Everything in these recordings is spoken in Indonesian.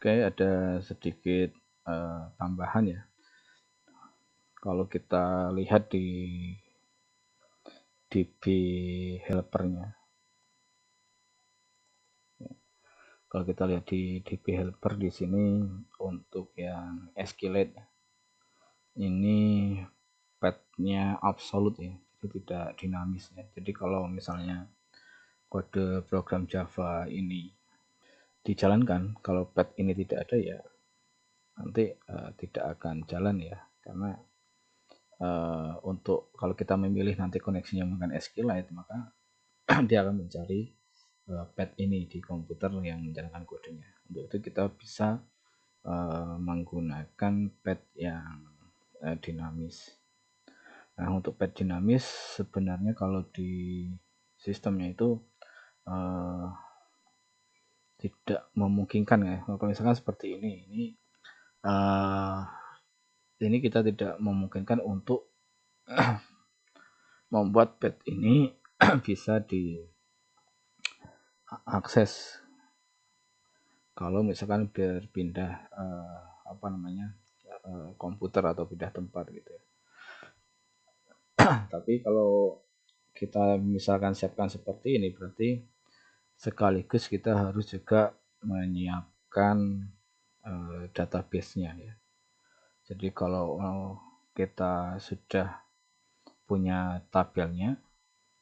Oke, ada sedikit tambahan ya. Kalau kita lihat di DB helpernya, kalau kita lihat di DB helper di sini untuk yang SQLite ini path-nya absolute ya, jadi tidak dinamis ya. Jadi kalau misalnya kode program Java ini dijalankan, kalau path ini tidak ada ya nanti tidak akan jalan ya, karena untuk kalau kita memilih nanti koneksinya menggunakan SQLite, maka dia akan mencari path ini di komputer yang menjalankan kodenya. Untuk itu kita bisa menggunakan path yang dinamis. Nah, untuk path dinamis sebenarnya kalau di sistemnya itu tidak memungkinkan ya. Kalau misalkan seperti ini kita tidak memungkinkan untuk membuat path ini bisa diakses kalau misalkan berpindah komputer atau pindah tempat gitu ya. Tapi kalau kita misalkan siapkan seperti ini, berarti sekaligus kita harus juga menyiapkan database-nya ya. Jadi kalau kita sudah punya tabelnya,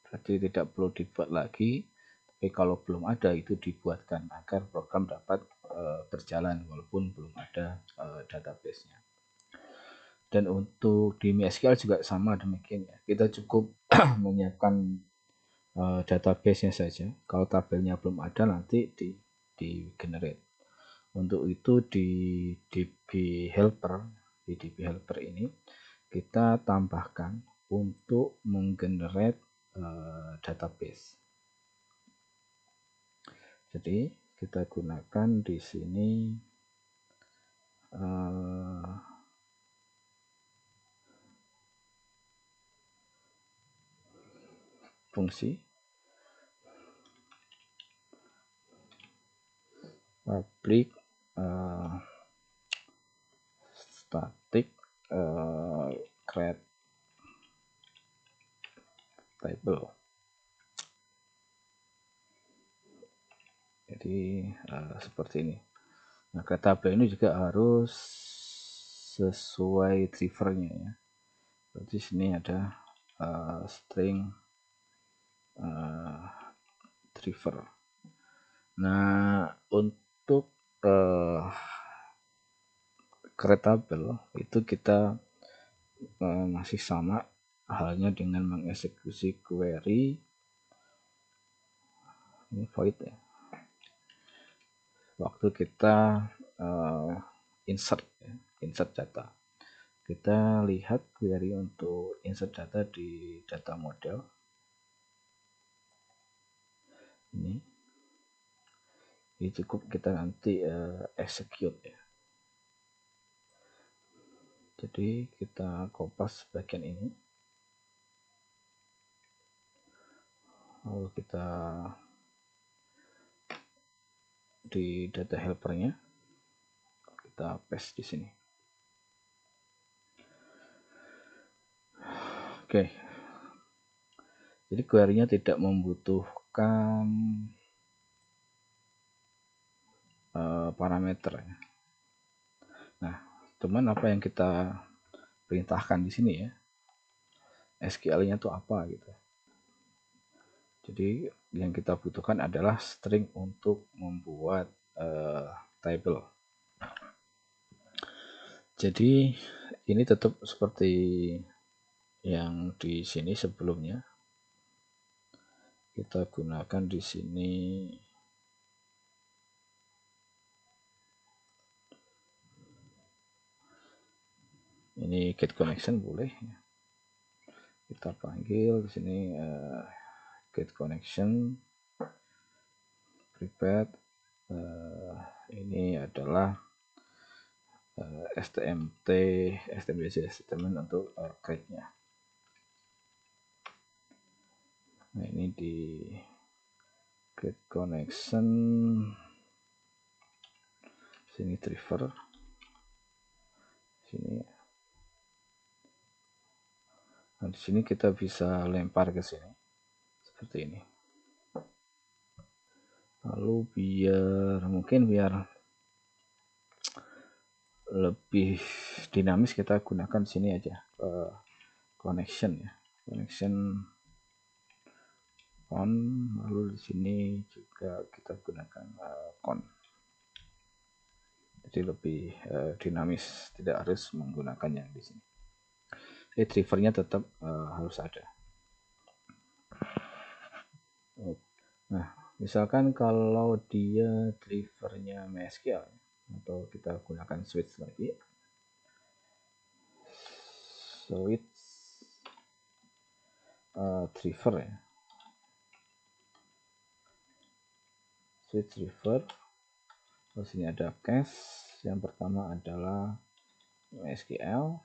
berarti tidak perlu dibuat lagi. Tapi kalau belum ada, itu dibuatkan agar program dapat berjalan walaupun belum ada database-nya. Dan untuk di MySQL juga sama demikian ya. Kita cukup menyiapkan database-nya saja. Kalau tabelnya belum ada, nanti di generate. Untuk itu di DB helper ini kita tambahkan untuk menggenerate database. Jadi kita gunakan di sini fungsi public static create table. Jadi seperti ini. Nah, create table ini juga harus sesuai drivernya ya. Berarti sini ada string driver. Nah, untuk create table itu kita masih sama halnya dengan mengeksekusi query ini void ya. Waktu kita insert data, kita lihat query untuk insert data di data model ini cukup kita nanti execute ya. Jadi kita kopas bagian ini, lalu kita di data helpernya kita paste di sini. Oke. Jadi query-nya tidak membutuhkan parameter ya. Nah, cuman apa yang kita perintahkan di sini ya, SQL-nya itu apa gitu. Jadi yang kita butuhkan adalah string untuk membuat table. Jadi ini tetap seperti yang di sini sebelumnya. Kita gunakan di sini ini get connection boleh. Kita panggil di sini get connection private. Ini adalah STMBC statement untuk create-nya. Nah, ini di get connection Sini driver, sini. Nah, di sini kita bisa lempar ke sini seperti ini. Lalu biar lebih dinamis, kita gunakan sini aja connection ya, connection on. Lalu di sini juga kita gunakan con, jadi lebih dinamis, tidak harus menggunakan yang di sini. Drivernya tetap harus ada. Nah, misalkan kalau dia drivernya MySQL, atau kita gunakan switch lagi, switch driver ya, switch driver. Terus sini ada case. Yang pertama adalah MySQL,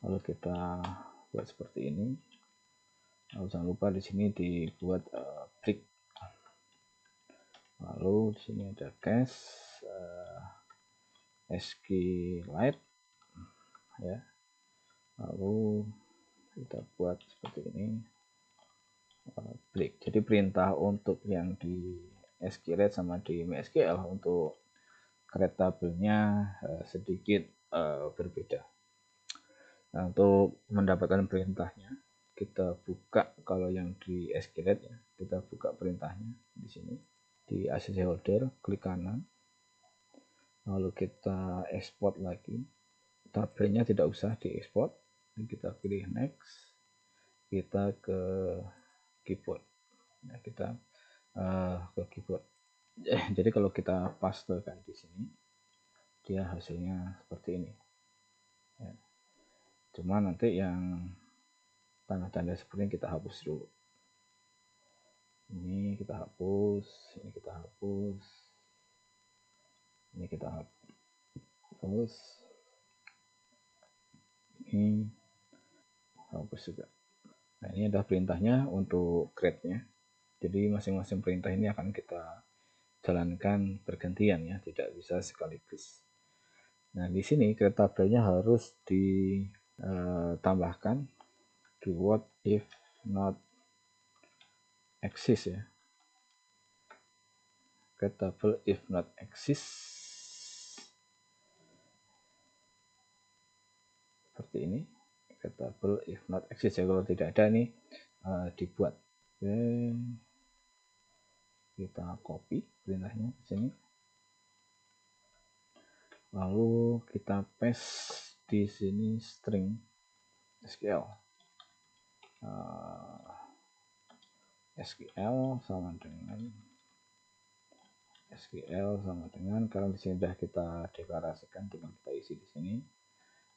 lalu kita buat seperti ini. Lalu jangan lupa di sini dibuat break. Lalu di sini ada case SQLite ya. Lalu kita buat seperti ini, break. Jadi perintah untuk yang di SQLite sama di MySQL untuk create tabelnya sedikit berbeda. Nah, untuk mendapatkan perintahnya, kita buka. Kalau yang di SQLite ya, kita buka perintahnya di sini di ACC holder, klik kanan, lalu kita export lagi. Tabelnya tidak usah diekspor, kita pilih next, kita ke keyboard. Nah, kita ke keyboard. Jadi kalau kita pastekan di sini, dia hasilnya seperti ini ya. Cuma nanti yang tanda-tanda seperti ini kita hapus dulu. Ini kita hapus, ini kita hapus, ini kita hapus, ini hapus juga. Nah, ini adalah perintahnya untuk create-nya. Jadi masing-masing perintah ini akan kita jalankan bergantian ya, tidak bisa sekaligus. Nah, di sini create tabelnya harus ditambahkan keyword if not exist ya. Create table if not exist seperti ini. Create table if not exist ya, kalau tidak ada nih dibuat. Oke, kita copy perintahnya di sini, lalu kita paste di sini string SQL. SQL sama dengan karena di sini sudah kita deklarasikan, tinggal kita isi di sini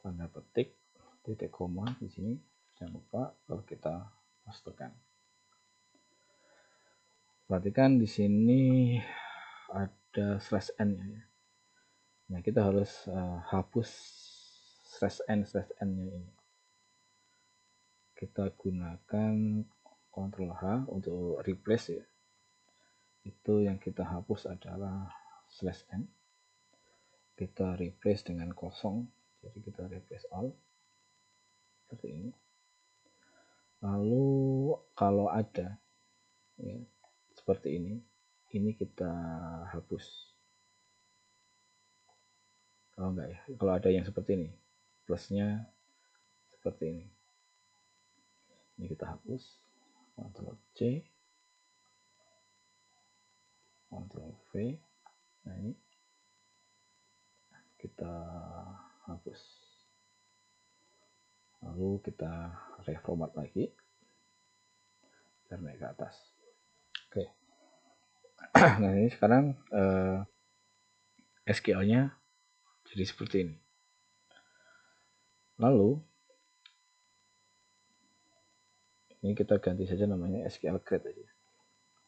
tanda petik titik koma di sini. Jangan lupa kalau kita pastekan. Perhatikan di sini ada /n ya. Nah, kita harus hapus /n nya ini. Kita gunakan Ctrl H untuk replace ya. Itu yang kita hapus adalah /n. Kita replace dengan kosong, jadi kita replace all seperti ini. Lalu kalau ada ya, seperti ini kita hapus. Kalau enggak ya, kalau ada yang seperti ini, plusnya seperti ini kita hapus. Ctrl C, Ctrl V. Nah, ini kita hapus. Lalu kita reformat lagi biar naik ke atas. Oke. Nah, ini sekarang SQL-nya jadi seperti ini. Lalu ini kita ganti saja namanya SQL create aja.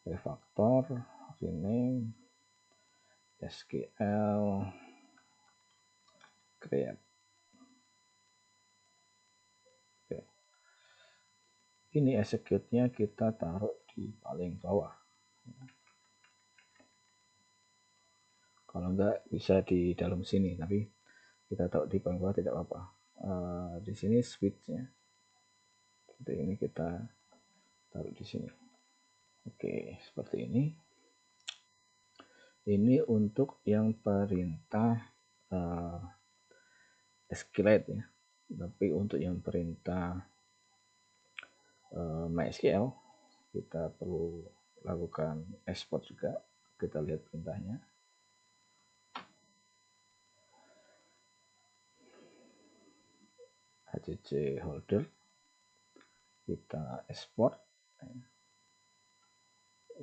Refactor, rename, SQL create. Oke. Ini execute-nya kita taruh di paling bawah. Kalau enggak bisa di dalam sini, tapi kita taruh di paling bawah tidak apa-apa. Di sini switchnya seperti ini, kita taruh di sini. Oke, seperti ini. Ini untuk yang perintah SQLite ya. Tapi untuk yang perintah MySQL kita perlu lakukan export juga. Kita lihat perintahnya. HCC holder, kita export.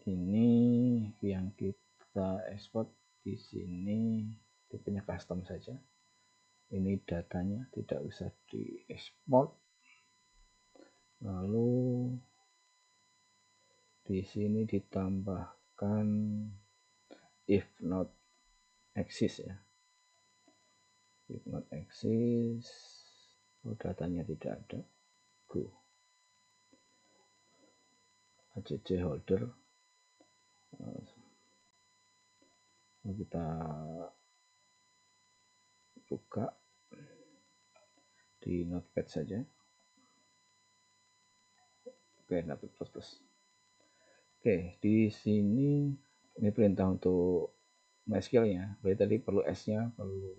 Ini yang kita export di sini tipenya custom saja. Ini datanya tidak usah diekspor. Lalu di sini ditambahkan if not exist ya. If not exist, datanya tidak ada. Go. HCC holder. Kita buka di notepad saja. Oke, notepad plus. Oke, di sini ini perintah untuk MySQL ya. Berarti tadi perlu S-nya, perlu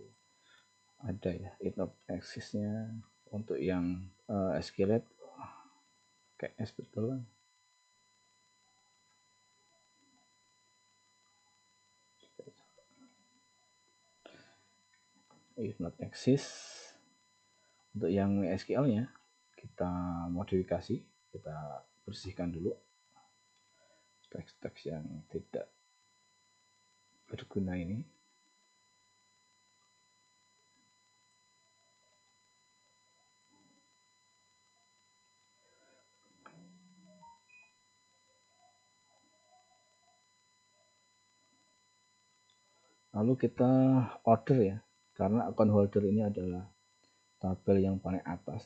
ada ya, if not exist-nya. Untuk yang SQLite kayak S betul. If not exist. Untuk yang MySQL-nya kita modifikasi, kita bersihkan dulu teks-teks yang tidak berguna ini. Lalu kita order ya, karena account holder ini adalah tabel yang paling atas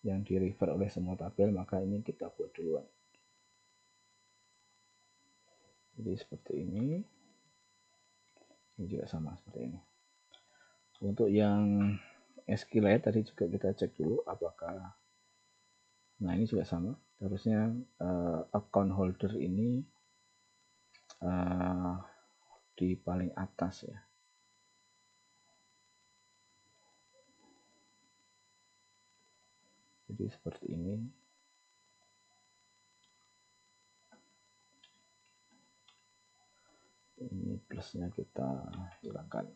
yang di refer oleh semua tabel, maka ini kita buat duluan. Jadi seperti ini juga sama seperti ini. Untuk yang SQLite tadi juga kita cek dulu apakah, nah ini juga sama, harusnya account holder ini di paling atas ya. Jadi seperti ini. Ini plusnya kita hilangkan.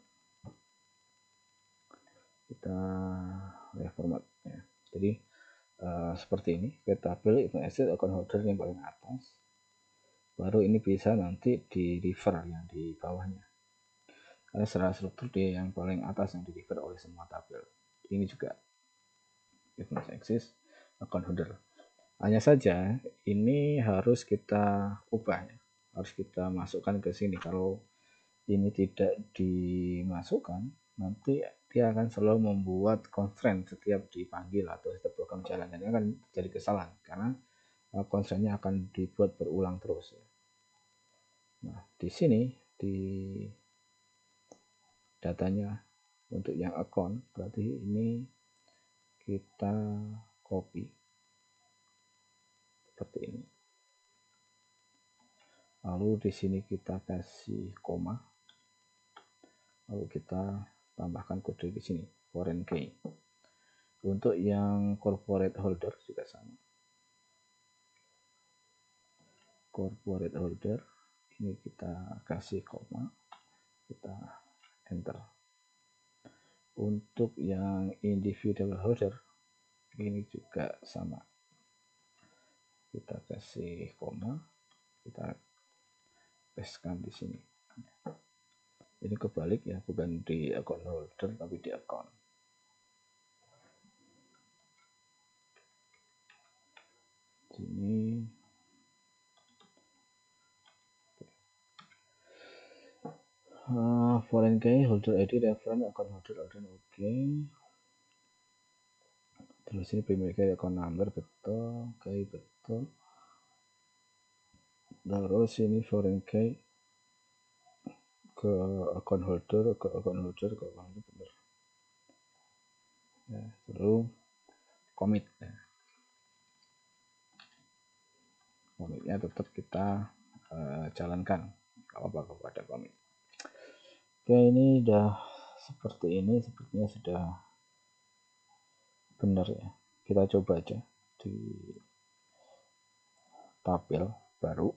Kita reformat ya. Jadi seperti ini, tabel event account holder yang paling atas. Baru ini bisa nanti di refer yang di bawahnya. Karena secara struktur dia yang paling atas yang di refer oleh semua tabel. Ini juga event exist account holder. Hanya saja ini harus kita ubah ya. Harus kita masukkan ke sini. Kalau ini tidak dimasukkan, nanti dia akan selalu membuat constraint setiap dipanggil atau setiap program jalan, dan ini akan jadi kesalahan karena constraint-nya akan dibuat berulang terus. Nah, di sini di datanya untuk yang account, berarti ini kita copy seperti ini. Lalu di sini kita kasih koma. Lalu kita tambahkan kode di sini, foreign key. Untuk yang corporate holder juga sama. Corporate holder ini kita kasih koma, kita enter. Untuk yang individual holder ini juga sama, kita kasih koma, kita pastekan di sini. Ini kebalik ya, bukan di account holder tapi di account. Sini foreign key, holder ID, reference, account holder, oke. Terus ini primary key, account number, betul, key betul. Terus ini foreign key, ke account holder, bener. Ya, lalu commit. Ya. Commitnya tetap kita jalankan kalau ada commit. Oke, ini udah seperti ini, sepertinya sudah benar ya. Kita coba aja di tabel baru.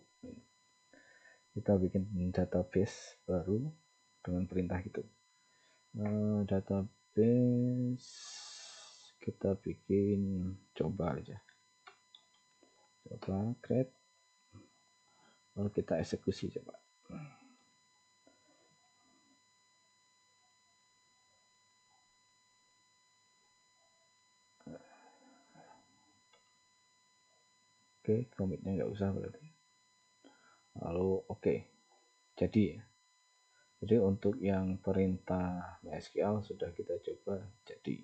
Kita bikin database baru dengan perintah itu. Database kita bikin, coba aja. Coba create, lalu kita eksekusi coba. Oke, commitnya nggak usah berarti. Lalu oke, jadi ya. Jadi untuk yang perintah MySQL sudah kita coba jadi.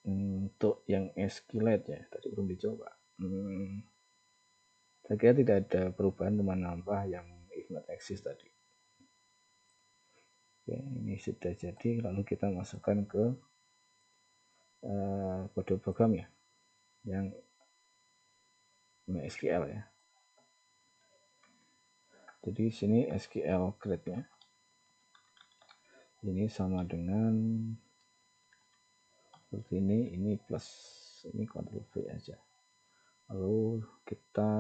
Untuk yang SQLite ya, tadi belum dicoba. Saya kira tidak ada perubahan, cuma nambah yang if not exist tadi. Oke, ini sudah jadi, lalu kita masukkan ke kode program ya, yang MySQL ya. Jadi sini SQL create-nya ini sama dengan seperti ini plus ini Ctrl V aja. Lalu kita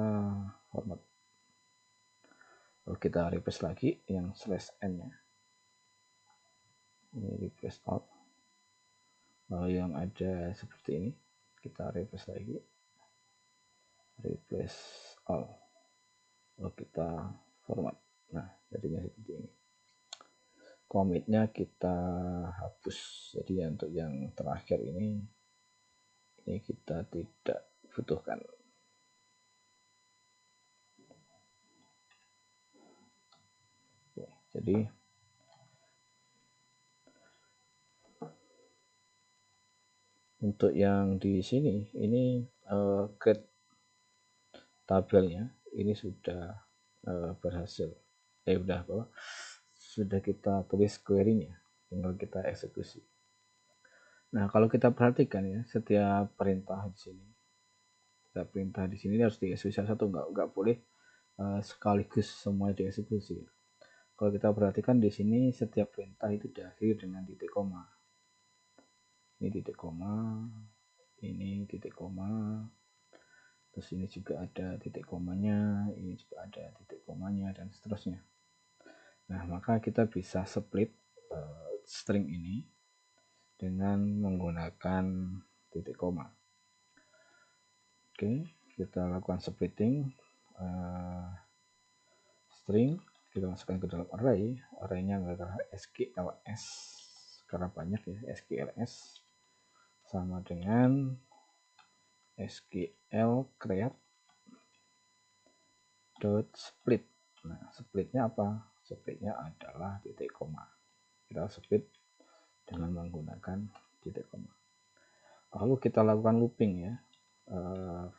format. Lalu kita replace lagi yang /n nya. Ini replace all. Lalu yang ada seperti ini kita replace lagi. Replace all. Lalu kita format. Nah, jadinya seperti ini. Commitnya kita hapus. Jadi untuk yang terakhir ini kita tidak butuhkan. Oke, jadi untuk yang di sini ini create tabelnya ini sudah berhasil. Sudah kita tulis query-nya, tinggal kita eksekusi. Nah, kalau kita perhatikan ya, setiap perintah di sini harus dieksekusi satu, nggak boleh sekaligus semua dieksekusi. Kalau kita perhatikan di sini setiap perintah itu diakhiri dengan titik koma. Ini titik koma, ini titik koma, terus ini juga ada titik komanya, ini juga ada titik komanya, dan seterusnya. Nah, maka kita bisa split string ini dengan menggunakan titik koma. Oke, kita lakukan splitting string, kita masukkan ke dalam array-nya adalah skls, karena banyak ya, skls sama dengan SQL create .split. Nah, splitnya apa? Splitnya adalah titik koma. Kita split dengan menggunakan titik koma. Lalu kita lakukan looping ya,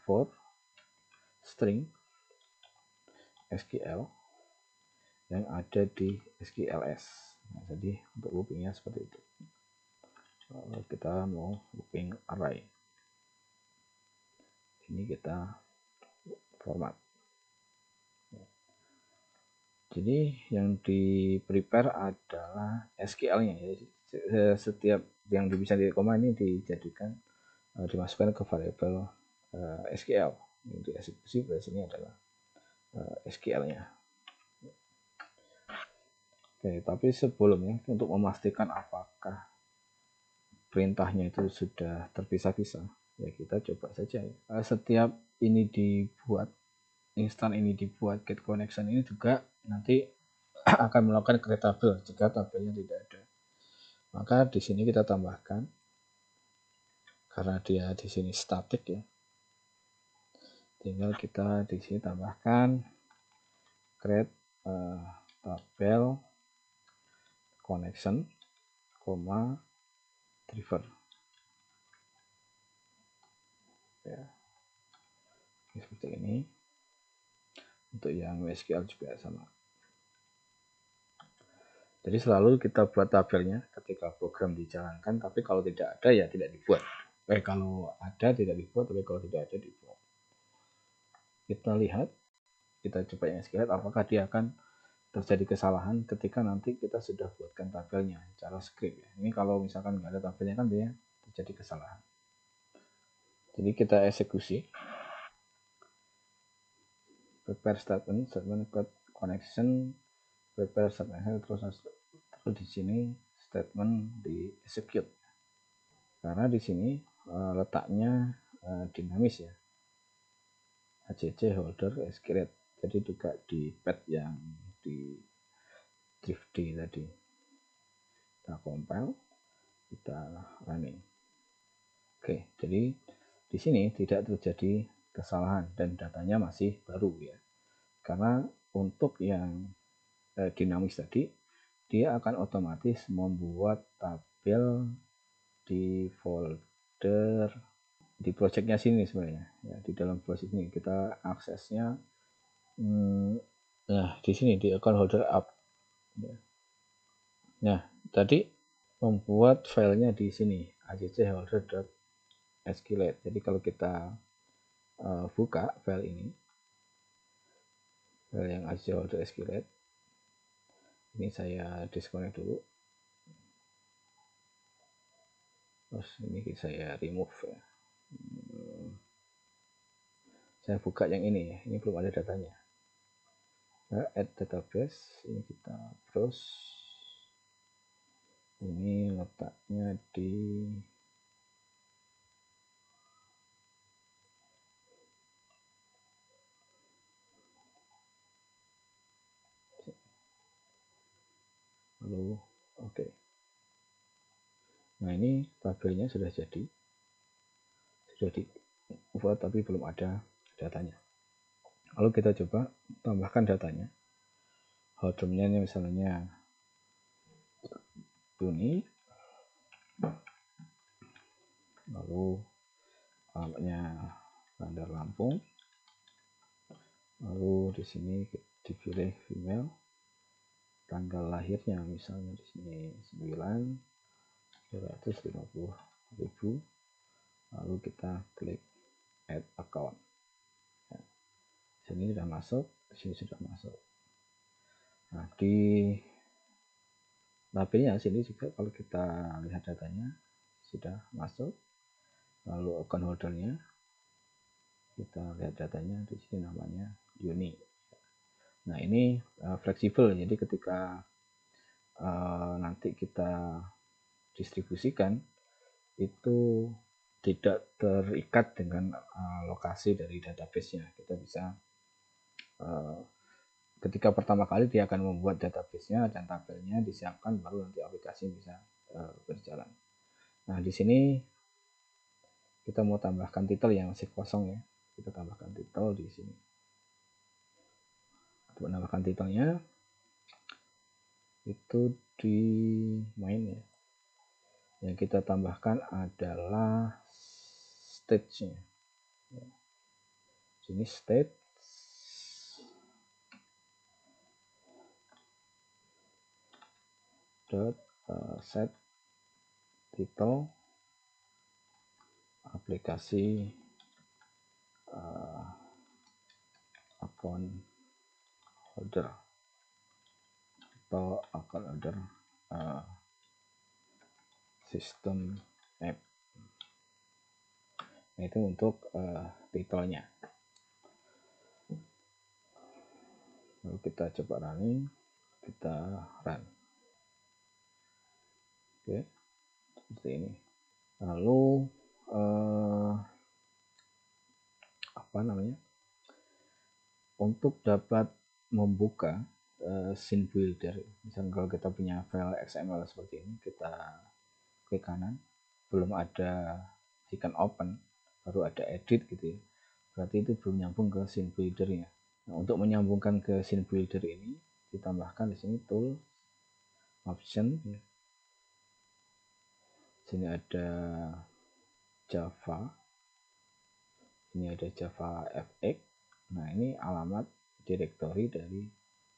for string SQL yang ada di SQLs. Nah, jadi untuk loopingnya seperti itu. Lalu kita mau looping array. Ini kita format. Jadi yang di prepare adalah SQL-nya ya. Setiap yang bisa di koma ini dijadikan dimasukkan ke variabel SQL. Yang dieksekusi pada sini adalah SQL-nya. Oke, tapi sebelumnya untuk memastikan apakah perintahnya itu sudah terpisah-pisah, ya kita coba saja ya. Setiap ini dibuat, instan ini dibuat, get connection ini juga nanti akan melakukan create tabel jika tabelnya tidak ada. Maka di sini kita tambahkan, karena dia di sini static ya, tinggal kita di sini tambahkan create tabel connection, driver. Ya, seperti ini. Untuk yang SQL juga sama. Jadi selalu kita buat tabelnya ketika program dijalankan, tapi kalau tidak ada ya tidak dibuat. Kalau ada tidak dibuat, tapi kalau tidak ada dibuat. Kita lihat, kita coba yang SQL, apakah dia akan terjadi kesalahan ketika nanti kita sudah buatkan tabelnya secara script ya. Ini kalau misalkan nggak ada tabelnya kan dia terjadi kesalahan. Jadi kita eksekusi. Prepare statement code connection, prepare statement terus di sini statement di execute. Karena di sini letaknya dinamis ya. ACC holder SQLite. Jadi juga di pad yang di drift tadi. Kita compile, kita running. Oke, jadi di sini tidak terjadi kesalahan dan datanya masih baru ya. Karena untuk yang dinamis tadi, dia akan otomatis membuat tabel di folder di projectnya sini sebenarnya ya, di dalam project ini kita aksesnya nah di sini di account holder up ya. Nah tadi membuat filenya di sini accholder.sqlite. Jadi kalau kita buka file ini, file yang accholder.sqlite ini saya disconnect dulu, terus ini saya remove ya. Saya buka yang ini ya, ini belum ada datanya. Nah, add database, ini kita browse, ini letaknya di lalu oke. Nah ini tabelnya sudah jadi, sudah dibuat tapi belum ada datanya. Lalu kita coba tambahkan datanya. Holdernya ini misalnya Duni, lalu alamatnya Bandar Lampung, lalu di sini dipilih female, tanggal lahirnya misalnya di sini 9.250.000, lalu kita klik add account. Ya. Sini sudah masuk, sini sudah masuk. Nah di tabelnya sini juga kalau kita lihat datanya sudah masuk, lalu account holdernya kita lihat datanya di sini namanya Yuni. Nah ini fleksibel, jadi ketika nanti kita distribusikan itu tidak terikat dengan lokasi dari database-nya. Kita bisa ketika pertama kali dia akan membuat database-nya dan tabelnya disiapkan, baru nanti aplikasi bisa berjalan. Nah di sini kita mau tambahkan title yang masih kosong ya, kita tambahkan title di sini. Untuk menambahkan titelnya itu di main ya. Yang kita tambahkan adalah stage-nya. Sini state dot set title aplikasi account holder atau account holder system app. Nah, itu untuk titelnya. Lalu kita coba running, kita run. Oke, seperti ini. Lalu apa namanya? Untuk dapat membuka scene builder, misalnya kalau kita punya file XML seperti ini, kita klik kanan, belum ada icon open, baru ada edit gitu ya, berarti itu belum nyambung ke scene builder-nya. Nah, untuk menyambungkan ke scene builder ini ditambahkan di sini tool option ya. Sini ada Java, ini ada Java FX. Nah ini alamat directory dari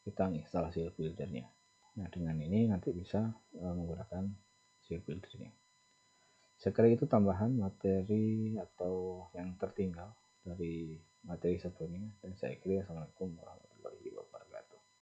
kita install shell buildernya. Nah, dengan ini nanti bisa menggunakan shell buildernya. Sekali itu tambahan materi atau yang tertinggal dari materi sebelumnya, dan saya kira assalamualaikum warahmatullahi wabarakatuh.